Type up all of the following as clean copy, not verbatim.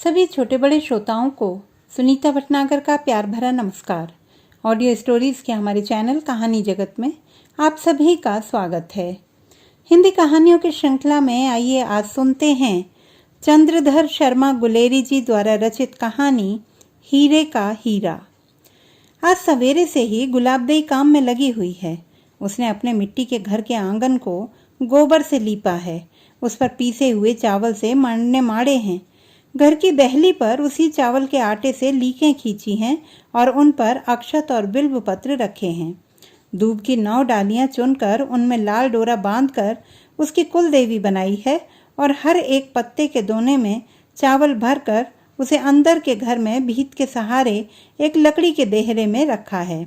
सभी छोटे बड़े श्रोताओं को सुनीता भटनागर का प्यार भरा नमस्कार। ऑडियो स्टोरीज़ के हमारे चैनल कहानी जगत में आप सभी का स्वागत है। हिंदी कहानियों की श्रृंखला में आइए आज सुनते हैं चंद्रधर शर्मा गुलेरी जी द्वारा रचित कहानी हीरे का हीरा। आज सवेरे से ही गुलाबदेई काम में लगी हुई है। उसने अपने मिट्टी के घर के आंगन को गोबर से लीपा है। उस पर पीसे हुए चावल से मरने माड़े हैं। घर की दहली पर उसी चावल के आटे से लीकें खींची हैं और उन पर अक्षत और बिल्व पत्र रखे हैं। दूब की 9 डालियां चुनकर उनमें लाल डोरा बांधकर उसकी कुल देवी बनाई है और हर एक पत्ते के दोने में चावल भरकर उसे अंदर के घर में भीत के सहारे एक लकड़ी के देहरे में रखा है।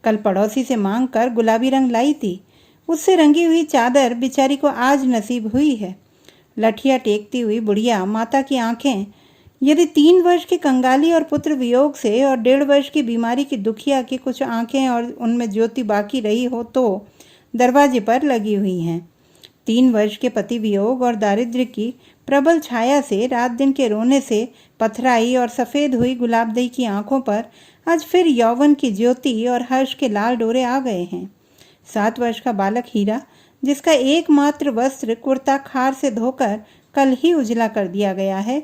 कल पड़ोसी से मांग कर गुलाबी रंग लाई थी। उससे रंगी हुई चादर बेचारी को आज नसीब हुई है। लठिया टेकती हुई बुढ़िया माता की आंखें यदि 3 वर्ष की कंगाली और पुत्र वियोग से और 1.5 वर्ष की बीमारी की दुखिया की कुछ आंखें और उनमें ज्योति बाकी रही हो तो दरवाजे पर लगी हुई हैं। 3 वर्ष के पति वियोग और दारिद्र्य की प्रबल छाया से रात दिन के रोने से पथराई और सफ़ेद हुई गुलाबदेई की आंखों पर आज फिर यौवन की ज्योति और हर्ष के लाल डोरे आ गए हैं। 7 वर्ष का बालक हीरा, जिसका एकमात्र वस्त्र कुर्ता खार से धोकर कल ही उजला कर दिया गया है,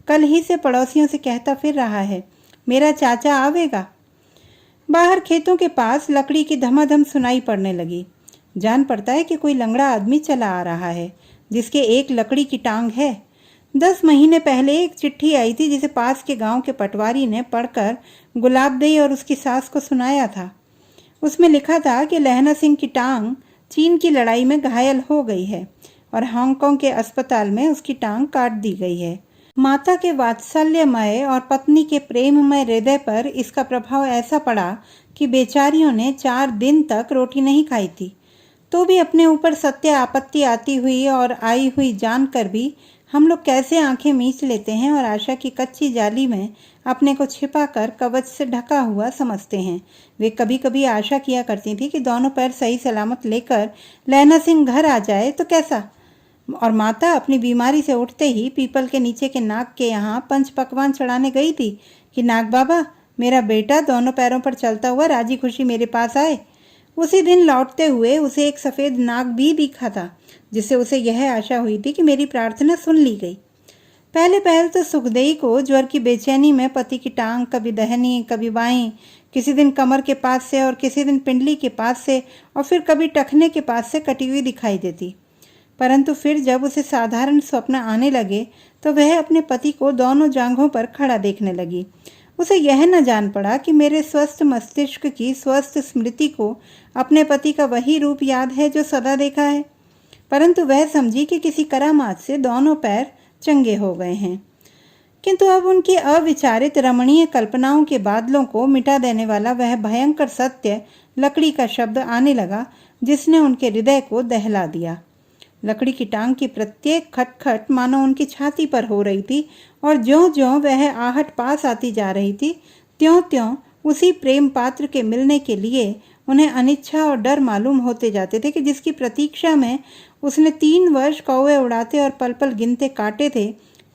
कल ही से पड़ोसियों से कहता फिर रहा है, मेरा चाचा आवेगा। बाहर खेतों के पास लकड़ी की धमाधम सुनाई पड़ने लगी। जान पड़ता है कि कोई लंगड़ा आदमी चला आ रहा है जिसके एक लकड़ी की टांग है। 10 महीने पहले एक चिट्ठी आई थी जिसे पास के गांव के पटवारी ने पढ़कर गुलाबदेई और उसकी सास को सुनाया था। उसमें लिखा था कि लहना सिंह की टांग चीन की लड़ाई में घायल हो गई है और हांगकांग के अस्पताल में उसकी टांग काट दी गई है। माता के वात्सल्यमय और पत्नी के प्रेममय हृदय पर इसका प्रभाव ऐसा पड़ा कि बेचारियों ने 4 दिन तक रोटी नहीं खाई थी। तो भी अपने ऊपर सत्य आपत्ति आती हुई और आई हुई जानकर भी हम लोग कैसे आंखें मीच लेते हैं और आशा की कच्ची जाली में अपने को छिपाकर कवच से ढका हुआ समझते हैं। वे कभी कभी आशा किया करती थी कि दोनों पैर सही सलामत लेकर लहना सिंह घर आ जाए तो कैसा। और माता अपनी बीमारी से उठते ही पीपल के नीचे के नाग के यहाँ पंच पकवान चढ़ाने गई थी कि नाग बाबा, मेरा बेटा दोनों पैरों पर चलता हुआ राजी खुशी मेरे पास आए। उसी दिन लौटते हुए उसे एक सफ़ेद नाग भी दिखा था जिससे उसे यह आशा हुई थी कि मेरी प्रार्थना सुन ली गई। पहले तो सुखदेई को ज्वर की बेचैनी में पति की टांग कभी दहनी कभी बाईं, किसी दिन कमर के पास से और किसी दिन पिंडली के पास से और फिर कभी टखने के पास से कटी हुई दिखाई देती। परंतु फिर जब उसे साधारण स्वप्न आने लगे तो वह अपने पति को दोनों जांघों पर खड़ा देखने लगी। उसे यह न जान पड़ा कि मेरे स्वस्थ मस्तिष्क की स्वस्थ स्मृति को अपने पति का वही रूप याद है जो सदा देखा है, परंतु वह समझी कि किसी करामात से दोनों पैर चंगे हो गए हैं। किंतु अब उनकी अविचारित रमणीय कल्पनाओं के बादलों को मिटा देने वाला वह भयंकर सत्य लकड़ी का शब्द आने लगा जिसने उनके हृदय को दहला दिया। लकड़ी की टांग की प्रत्येक खटखट मानो उनकी छाती पर हो रही थी और ज्यों-ज्यों वह आहट पास आती जा रही थी त्यों-त्यों उसी प्रेम पात्र के मिलने के लिए उन्हें अनिच्छा और डर मालूम होते जाते थे कि जिसकी प्रतीक्षा में उसने 3 वर्ष कौवे उड़ाते और पल पल गिनते काटे थे।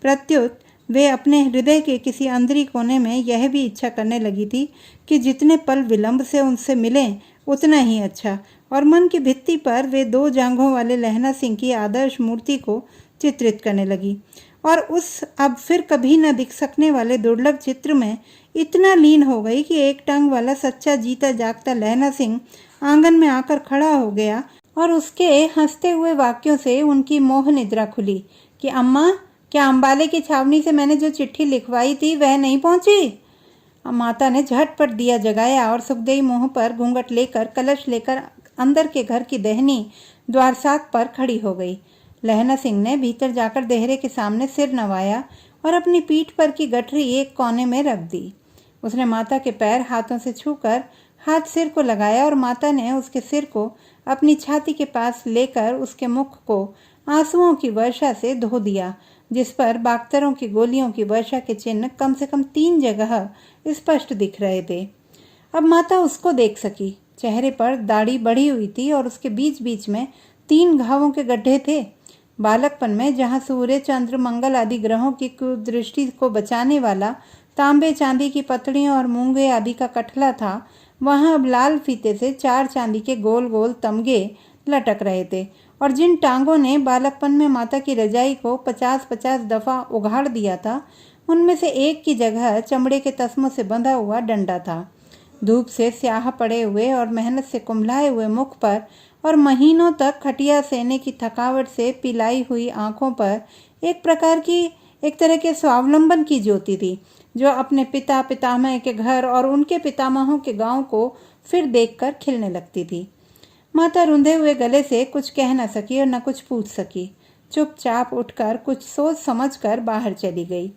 प्रत्युत वे अपने हृदय के किसी अंदरी कोने में यह भी इच्छा करने लगी थी कि जितने पल विलंब से उनसे मिलें उतना ही अच्छा, और मन की भित्ति पर वे 2 जांघों वाले लहना सिंह की आदर्श मूर्ति को चित्रित करने लगी और उस अब फिर कभी न दिख सकने वाले दुर्लभ चित्र में इतना लीन हो गई कि एक टांग वाला सच्चा जीता जागता लहना सिंह आंगन में आकर खड़ा हो गया और उसके हंसते हुए वाक्यों से उनकी मोह निद्रा खुली कि अम्मा, क्या अंबाले की छावनी से मैंने जो चिट्ठी लिखवाई थी वह नहीं पहुंची? माता ने झटपट दिया जगाया और सुखदेई मुंह पर घूंघट लेकर कलश लेकर अंदर के घर की दहनी द्वारसाक पर खड़ी हो गई। लहना सिंह ने भीतर जाकर देहरे के सामने सिर नवाया और अपनी पीठ पर की गठरी एक कोने में रख दी। उसने माता के पैर हाथों से छूकर हाथ सिर को लगाया और माता ने उसके सिर को अपनी छाती के पास लेकर उसके मुख को आंसुओं की वर्षा से धो दिया, जिस पर बाक्तरों की गोलियों की वर्षा के चिन्ह कम से कम 3 जगह स्पष्ट दिख रहे थे। अब माता उसको देख सकी। चेहरे पर दाढ़ी बढ़ी हुई थी और उसके बीच बीच में 3 घावों के गड्ढे थे। बालकपन में जहाँ सूर्य, चंद्र, मंगल आदि ग्रहों की कुदृष्टि को बचाने वाला तांबे चांदी की पतड़ियों और मूंगे आदि का कठला था, वहाँ अब लाल फीते से 4 चांदी के गोल गोल तमगे लटक रहे थे, और जिन टांगों ने बालकपन में माता की रजाई को 50-50 दफा उघाड़ दिया था, उनमें से एक की जगह चमड़े के तस्मों से बंधा हुआ डंडा था। धूप से स्याह पड़े हुए और मेहनत से कुम्हलाए हुए मुख पर और महीनों तक खटिया सेने की थकावट से पिलाई हुई आंखों पर एक तरह के स्वावलंबन की ज्योति थी, जो अपने पिता पितामह के घर और उनके पितामहों के गांव को फिर देखकर खिलने लगती थी। माता रुंधे हुए गले से कुछ कह न सकी और न कुछ पूछ सकी। चुपचाप उठकर कुछ सोच समझकर बाहर चली गई।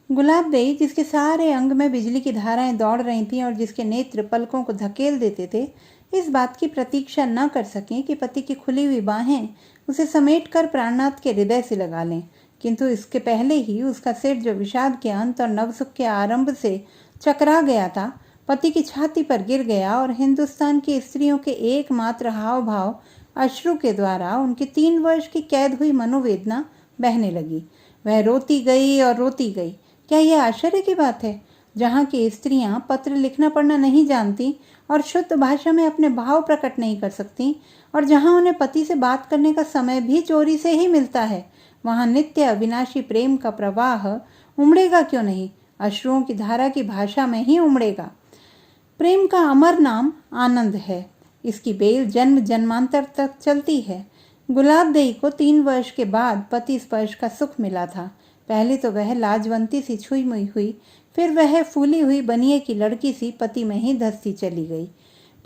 गुलाबदेई, जिसके सारे अंग में बिजली की धाराएं दौड़ रही थीं और जिसके नेत्र पलकों को धकेल देते थे, इस बात की प्रतीक्षा न कर सकें कि पति की खुली हुई बाहें उसे समेटकर प्राणनाथ के हृदय से लगा लें, किंतु इसके पहले ही उसका सिर, जो विषाद के अंत और नवसुख के आरंभ से चकरा गया था, पति की छाती पर गिर गया और हिंदुस्तान की स्त्रियों के एकमात्र हाव भाव अश्रु के द्वारा उनकी 3 वर्ष की कैद हुई मनोवेदना बहने लगी। वह रोती गई और रोती गई। क्या यह आश्चर्य की बात है? जहाँ की स्त्रियां पत्र लिखना पढ़ना नहीं जानती और शुद्ध भाषा में अपने भाव प्रकट नहीं कर सकती, और जहाँ उन्हें पति से बात करने का समय भी चोरी से ही मिलता है, वहाँ नित्य अविनाशी प्रेम का प्रवाह उमड़ेगा क्यों नहीं? अश्रुओं की धारा की भाषा में ही उमड़ेगा। प्रेम का अमर नाम आनंद है। इसकी बेल जन्म जन्मांतर तक चलती है। गुलाबदेई को 3 वर्ष के बाद पति स्पर्श का सुख मिला था। पहले तो वह लाजवंती सी छुई मुई हुई, फिर वह फूली हुई बनिए की लड़की सी पति में ही धसती चली गई।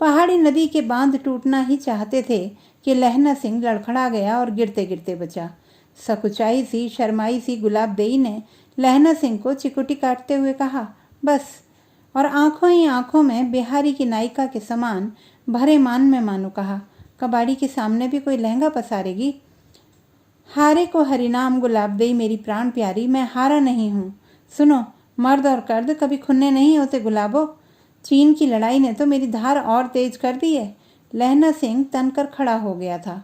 पहाड़ी नदी के बांध टूटना ही चाहते थे कि लहना सिंह लड़खड़ा गया और गिरते गिरते बचा। सकुचाई सी शर्माई सी गुलाबदेई ने लहना सिंह को चिकुटी काटते हुए कहा, बस, और आंखों ही आंखों में बिहारी की नायिका के समान भरे मान में मानो कहा, कबाड़ी के सामने भी कोई लहंगा पसारेगी? हारे को हरिनाम गुलाबदेई मेरी प्राण प्यारी, मैं हारा नहीं हूँ। सुनो, मर्द और कर्द कभी खुन्ने नहीं होते गुलाबो। चीन की लड़ाई ने तो मेरी धार और तेज कर दी है। लहना सिंह तनकर खड़ा हो गया था।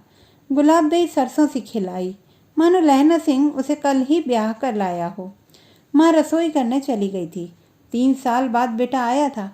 गुलाबदेई सरसों सी खिलाई, मानो लहना सिंह उसे कल ही ब्याह कर लाया हो। माँ रसोई करने चली गई थी। 3 साल बाद बेटा आया था।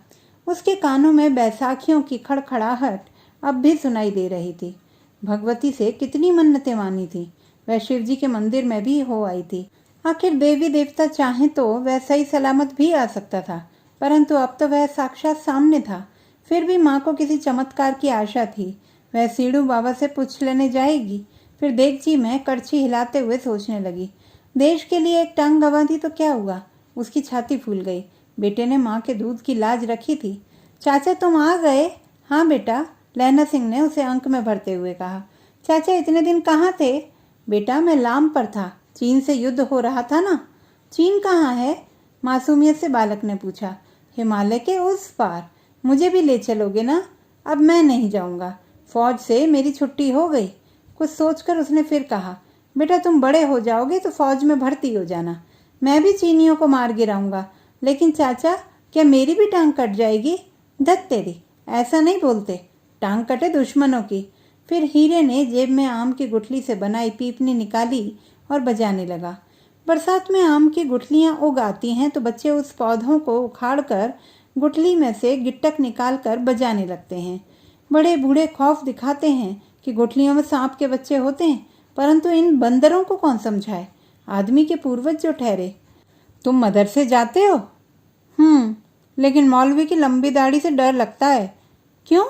उसके कानों में बैसाखियों की खड़खड़ाहट अब भी सुनाई दे रही थी। भगवती से कितनी मन्नतें मानी थी। वह शिव जी के मंदिर में भी हो आई थी। आखिर देवी देवता चाहे तो वह सही सलामत भी आ सकता था, परंतु अब तो वह साक्षात सामने था। फिर भी माँ को किसी चमत्कार की आशा थी। वह सीढ़ू बाबा से पूछ लेने जाएगी। फिर देगची में कड़छी हिलाते हुए सोचने लगी, देश के लिए एक टांग गंवा दी तो क्या हुआ? उसकी छाती फूल गई। बेटे ने माँ के दूध की लाज रखी थी। चाचा तुम आ गए? हाँ बेटा, लहना सिंह ने उसे अंक में भरते हुए कहा। चाचा इतने दिन कहाँ थे? बेटा मैं लाम पर था, चीन से युद्ध हो रहा था ना। चीन कहाँ है? मासूमियत से बालक ने पूछा। हिमालय के उस पार। मुझे भी ले चलोगे ना? अब मैं नहीं जाऊंगा, फौज से मेरी छुट्टी हो गई। कुछ सोचकर उसने फिर कहा, बेटा तुम बड़े हो जाओगे तो फौज में भर्ती हो जाना। मैं भी चीनियों को मार गिराऊंगा। लेकिन चाचा, क्या मेरी भी टांग कट जाएगी? धत तेरी, ऐसा नहीं बोलते, टांग कटे दुश्मनों की। फिर हीरे ने जेब में आम की गुठली से बनाई पीपनी निकाली और बजाने लगा। बरसात में आम की गुठलियां उग आती हैं तो बच्चे उस पौधों को उखाड़कर गुठली में से गिट्टक निकालकर बजाने लगते हैं। बड़े बूढ़े खौफ दिखाते हैं कि गुठलियों में सांप के बच्चे होते हैं, परंतु इन बंदरों को कौन समझाए, आदमी के पूर्वज जो ठहरे। तुम मदरसे जाते हो? लेकिन मौलवी की लंबी दाढ़ी से डर लगता है। क्यों?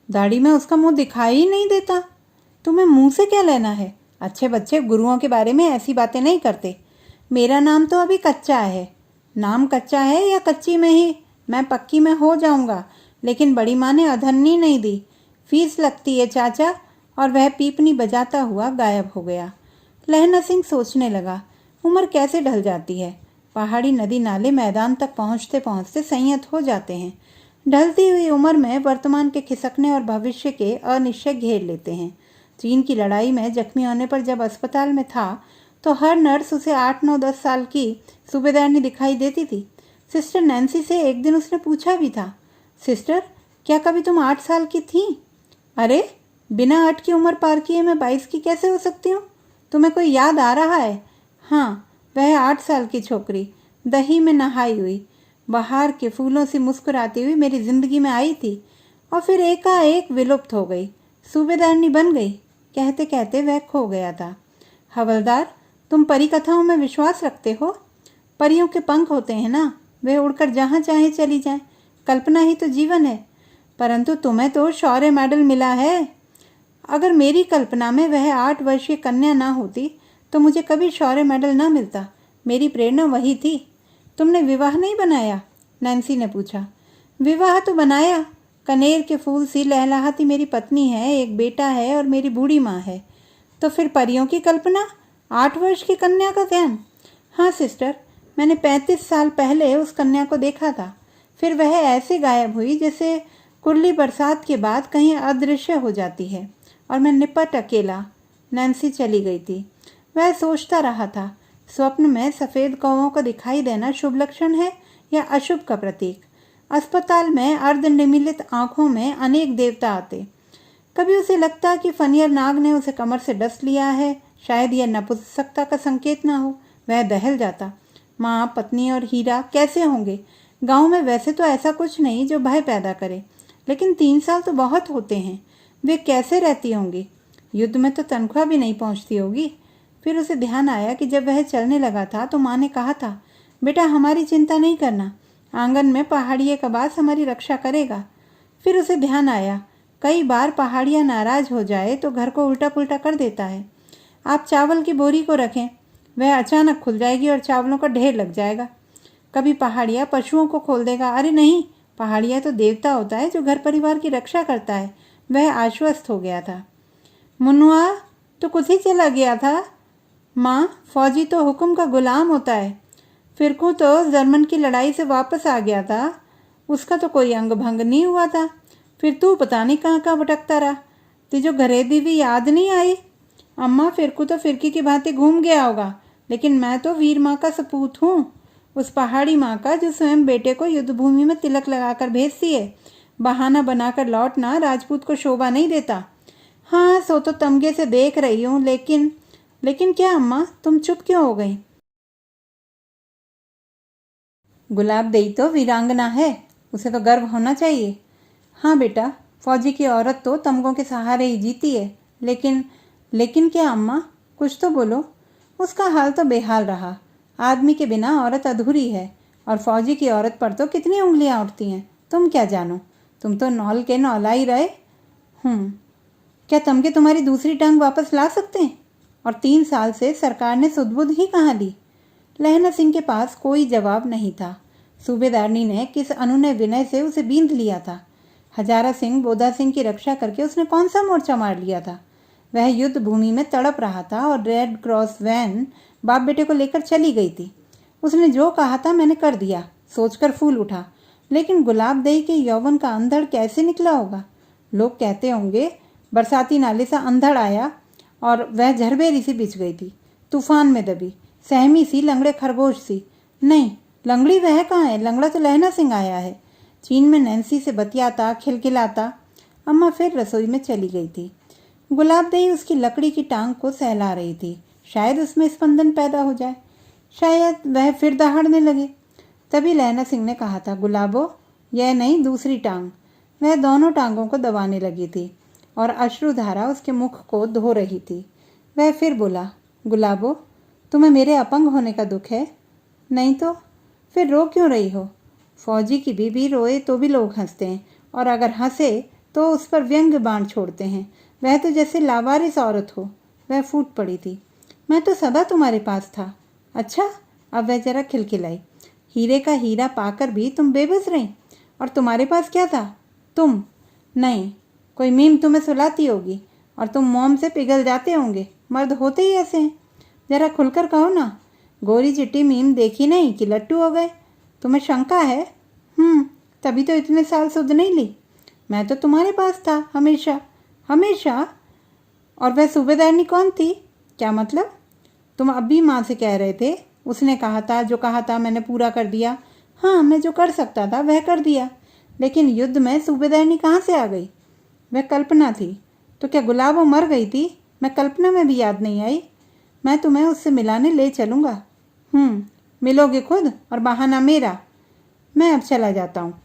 दाढ़ी में उसका मुंह दिखाई ही नहीं देता। तुम्हें मुंह से क्या लेना है? अच्छे बच्चे गुरुओं के बारे में ऐसी बातें नहीं करते। मेरा नाम तो अभी कच्चा है। नाम कच्चा है या कच्ची में ही? मैं पक्की में हो जाऊंगा, लेकिन बड़ी माँ ने अधन्नी नहीं दी। फीस लगती है चाचा। और वह पीपनी बजाता हुआ गायब हो गया। लहना सिंह सोचने लगा, उम्र कैसे ढल जाती है। पहाड़ी नदी नाले मैदान तक पहुँचते पहुँचते संयत हो जाते हैं। ढलती हुई उम्र में वर्तमान के खिसकने और भविष्य के अनिश्चय घेर लेते हैं। चीन की लड़ाई में जख्मी होने पर जब अस्पताल में था तो हर नर्स उसे 8, 9, 10 साल की सूबेदारनी दिखाई देती थी। सिस्टर नैन्सी से एक दिन उसने पूछा भी था, सिस्टर क्या कभी तुम 8 साल की थी? अरे बिना 8 की उम्र पार किए मैं 22 की कैसे हो सकती हूँ? तुम्हें कोई याद आ रहा है? हाँ, वह 8 साल की छोकरी, दही में नहाई हुई, बाहर के फूलों से मुस्कुराती हुई मेरी जिंदगी में आई थी और फिर एकाएक विलुप्त हो गई, सूबेदारनी बन गई। कहते कहते वह खो गया था। हवलदार, तुम परी कथाओं में विश्वास रखते हो? परियों के पंख होते हैं ना, वे उड़कर जहाँ चाहे चली जाएं। कल्पना ही तो जीवन है। परंतु तुम्हें तो शौर्य मेडल मिला है। अगर मेरी कल्पना में वह 8 वर्षीय कन्या ना होती तो मुझे कभी शौर्य मेडल ना मिलता। मेरी प्रेरणा वही थी। तुमने विवाह नहीं बनाया? नैन्सी ने पूछा। विवाह तो बनाया। कनेर के फूल सी लहलहाती मेरी पत्नी है, एक बेटा है और मेरी बूढ़ी माँ है। तो फिर परियों की कल्पना, 8 वर्ष की कन्या का ध्यान? हाँ सिस्टर, मैंने 35 साल पहले उस कन्या को देखा था। फिर वह ऐसे गायब हुई जैसे कुर्ली बरसात के बाद कहीं अदृश्य हो जाती है और मैं निपट अकेला। नैन्सी चली गई थी। वह सोचता रहा था, स्वप्न में सफ़ेद कौवों को दिखाई देना शुभ लक्षण है या अशुभ का प्रतीक? अस्पताल में अर्धनिमीलित आंखों में अनेक देवता आते। कभी उसे लगता कि फनियर नाग ने उसे कमर से डस लिया है, शायद यह नपुंसकता का संकेत ना हो। वह दहल जाता। माँ, पत्नी और हीरा कैसे होंगे? गांव में वैसे तो ऐसा कुछ नहीं जो भय पैदा करे, लेकिन 3 साल तो बहुत होते हैं। वे कैसे रहती होंगी? युद्ध में तो तनख्वाह भी नहीं पहुंचती होगी। फिर उसे ध्यान आया कि जब वह चलने लगा था तो माँ ने कहा था, बेटा हमारी चिंता नहीं करना, आंगन में पहाड़िए का बास हमारी रक्षा करेगा। फिर उसे ध्यान आया, कई बार पहाड़िया नाराज हो जाए तो घर को उल्टा पुल्टा कर देता है। आप चावल की बोरी को रखें, वह अचानक खुल जाएगी और चावलों का ढेर लग जाएगा। कभी पहाड़िया पशुओं को खोल देगा। अरे नहीं, पहाड़िया तो देवता होता है जो घर परिवार की रक्षा करता है। वह आश्वस्त हो गया था। मुन्नुआ तो कुछ ही चला गया था। माँ, फौजी तो हुक्म का गुलाम होता है। फिरकू तो जर्मन की लड़ाई से वापस आ गया था, उसका तो कोई अंग भंग नहीं हुआ था। फिर तू पता नहीं कहाँ कहाँ भटकता रहा। तुझे घरेदी भी याद नहीं आई? अम्मा, फिरकू तो फिरकी की भांति घूम गया होगा, लेकिन मैं तो वीर माँ का सपूत हूँ, उस पहाड़ी माँ का जो स्वयं बेटे को युद्ध भूमि में तिलक लगाकर भेजती है। बहाना बनाकर लौटना राजपूत को शोभा नहीं देता। हाँ, सो तो तमगे से देख रही हूँ, लेकिन क्या अम्मा, तुम चुप क्यों हो गई? गुलाब देई तो वीरांगना है, उसे तो गर्व होना चाहिए। हाँ बेटा, फौजी की औरत तो तमगों के सहारे ही जीती है। लेकिन क्या अम्मा, कुछ तो बोलो। उसका हाल तो बेहाल रहा। आदमी के बिना औरत अधूरी है, और फौजी की औरत पर तो कितनी उंगलियां उठती हैं, तुम क्या जानो। तुम तो नौल के नौला ही रहे। क्या तमगे तुम्हारी दूसरी टांग वापस ला सकते हैं? और 3 साल से सरकार ने सुध-बुध ही कहाँ ली? लहना सिंह के पास कोई जवाब नहीं था। सूबेदारनी ने किस अनुनय विनय से उसे बींध लिया था। हजारा सिंह, बोधा सिंह की रक्षा करके उसने कौन सा मोर्चा मार लिया था? वह युद्ध भूमि में तड़प रहा था और रेड क्रॉस वैन बाप बेटे को लेकर चली गई थी। उसने जो कहा था मैंने कर दिया, सोचकर फूल उठा। लेकिन गुलाब दई के यौवन का अंधड़ कैसे निकला होगा? लोग कहते होंगे बरसाती नाले से अंधड़ आया और वह झरबेरी सी बिछ गई थी, तूफान में दबी, सहमी सी, लंगड़े खरगोश सी। नहीं, लंगड़ी वह कहाँ है? लंगड़ा तो लहना सिंह आया है। चीन में नैन्सी से बतियाता, खिलखिलाता। अम्मा फिर रसोई में चली गई थी। गुलाब दई उसकी लकड़ी की टांग को सहला रही थी। शायद उसमें स्पंदन पैदा हो जाए, शायद वह फिर दहाड़ने लगे। तभी लहना सिंह ने कहा था, गुलाबो, यह नहीं, दूसरी टांग। वह दोनों टांगों को दबाने लगी थी और अश्रुधारा उसके मुख को धो रही थी। वह फिर बोला, गुलाबो, तुम्हें मेरे अपंग होने का दुख है? नहीं तो फिर रो क्यों रही हो? फौजी की बीबी रोए तो भी लोग हंसते हैं, और अगर हंसे तो उस पर व्यंग्य बाण छोड़ते हैं। वह तो जैसे लावारिस औरत हो। वह फूट पड़ी थी। मैं तो सदा तुम्हारे पास था। अच्छा, अब वह जरा खिलखिलाई। हीरे का हीरा पाकर भी तुम बेबस रही, और तुम्हारे पास क्या था? तुम नहीं, कोई मीम तुम्हें सुलाती होगी और तुम मोम से पिघल जाते होंगे। मर्द होते ही ऐसे हैं। जरा खुलकर कहो ना, गोरी चिट्टी मीम देखी नहीं कि लट्टू हो गए? तुम्हें शंका है? तभी तो इतने साल सुध नहीं ली। मैं तो तुम्हारे पास था हमेशा हमेशा। और वह सूबेदारनी कौन थी? क्या मतलब? तुम अभी माँ से कह रहे थे, उसने कहा था, जो कहा था मैंने पूरा कर दिया। हाँ, मैं जो कर सकता था वह कर दिया, लेकिन युद्ध में सूबेदारनी कहाँ से आ गई? वह कल्पना थी। तो क्या गुलाबो मर गई थी? मैं कल्पना में भी याद नहीं आई। मैं तुम्हें उससे मिलाने ले चलूँगा। मिलोगे खुद और बहाना मेरा। मैं अब चला जाता हूँ।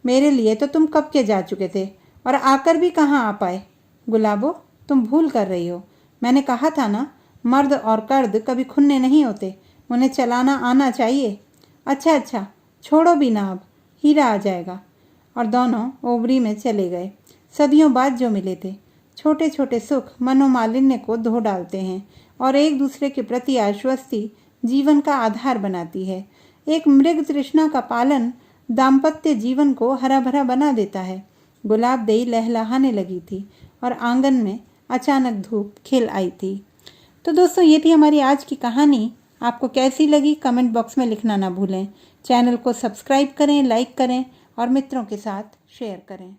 मेरे लिए तो तुम कब के जा चुके थे और आकर भी कहाँ आ पाए। गुलाबो, तुम भूल कर रही हो। मैंने कहा था ना, मर्द और कर्द कभी खुन्ने नहीं होते, उन्हें चलाना आना चाहिए। अच्छा, छोड़ो भी ना अब, हीरा आ जाएगा। और दोनों ओबरी में चले गए। सदियों बाद जो मिले थे। छोटे छोटे सुख मनोमालिन्य को धो डालते हैं और एक दूसरे के प्रति आश्वस्ति जीवन का आधार बनाती है। एक मृग तृष्णा का पालन दाम्पत्य जीवन को हरा भरा बना देता है। गुलाबदेई लहलहाने लगी थी और आंगन में अचानक धूप खिल आई थी। तो दोस्तों, ये थी हमारी आज की कहानी। आपको कैसी लगी कमेंट बॉक्स में लिखना ना भूलें। चैनल को सब्सक्राइब करें, लाइक करें और मित्रों के साथ शेयर करें।